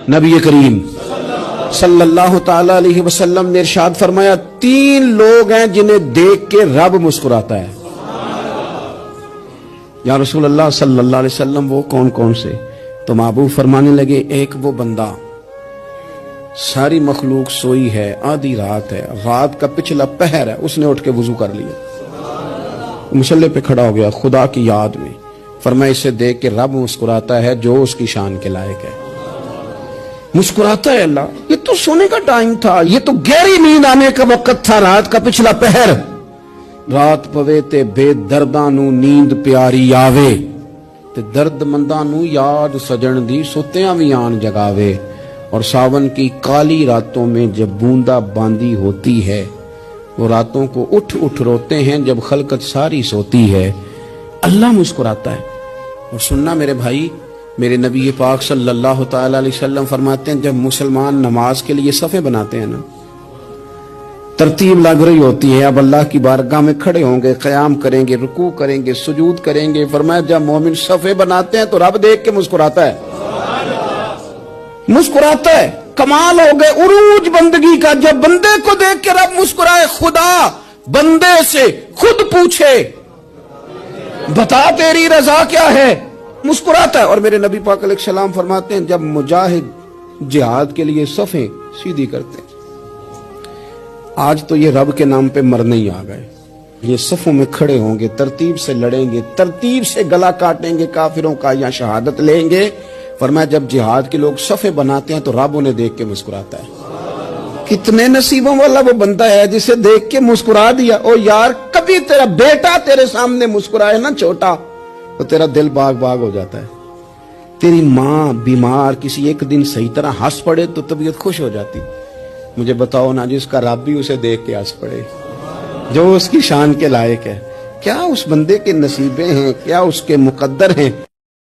نبی کریم صلی اللہ تعالی علیہ وسلم نے ارشاد فرمایا 3 لوگ ہیں جنہیں دیکھ کے رب مسکراتا ہے۔ یا رسول اللہ صلی اللہ علیہ وسلم وہ کون کون سے؟ تو محبوب فرمانے لگے ایک وہ بندہ ساری مخلوق سوئی ہے، آدھی رات ہے، رات کا پچھلا پہر ہے، اس نے اٹھ کے وضو کر لیا، مصلی پہ کھڑا ہو گیا خدا کی یاد میں، فرمایا اسے دیکھ کے رب مسکراتا ہے جو اس کی شان کے لائق ہے۔ مسکراتا ہے اللہ، یہ تو سونے کا ٹائم تھا، یہ تو گہری نیند آنے کا وقت تھا، رات کا پچھلا پہر، رات پوے تے بے درداں نو نیند پیاری آوے تے درد منداں نو یاد سجن دی ستیاں وی آن جگاوے، اور ساون کی کالی راتوں میں جب بوندا باندی ہوتی ہے وہ راتوں کو اٹھ اٹھ روتے ہیں جب خلقت ساری سوتی ہے، اللہ مسکراتا ہے۔ اور سننا میرے بھائی، میرے نبی پاک صلی اللہ تعالی علیہ وسلم فرماتے ہیں جب مسلمان نماز کے لیے صفیں بناتے ہیں نا، ترتیب لگ رہی ہوتی ہے، اب اللہ کی بارگاہ میں کھڑے ہوں گے، قیام کریں گے، رکوع کریں گے، سجود کریں گے، فرمایا جب مومن صفیں بناتے ہیں تو رب دیکھ کے مسکراتا ہے، مسکراتا ہے۔ کمال ہو گئے عروج بندگی کا، جب بندے کو دیکھ کے رب مسکرائے، خدا بندے سے خود پوچھے بتا تیری رضا کیا ہے، مسکراتا ہے۔ اور میرے نبی پاک علیہ السلام فرماتے ہیں جب مجاہد جہاد کے لیے صفیں سیدھی کرتے ہیں، آج تو یہ رب کے نام پہ مرنے ہی آ گئے، یہ صفوں میں کھڑے ہوں گے، ترتیب سے لڑیں گے، ترتیب سے گلا کاٹیں گے کافروں کا یا شہادت لیں گے۔ فرمایا جب جہاد کے لوگ صفیں بناتے ہیں تو رب انہیں دیکھ کے مسکراتا ہے۔ کتنے نصیبوں والا وہ بندہ ہے جسے دیکھ کے مسکرا دیا۔ او یار، کبھی تیرا بیٹا تیرے سامنے مسکرائے نا چھوٹا تو تیرا دل باغ باغ ہو جاتا ہے، تیری ماں بیمار کسی ایک دن صحیح طرح ہنس پڑے تو طبیعت خوش ہو جاتی۔ مجھے بتاؤ نا جس کا رب بھی اسے دیکھ کے ہنس پڑے، جو اس کی شان کے لائق ہے، کیا اس بندے کے نصیبیں ہیں، کیا اس کے مقدر ہیں؟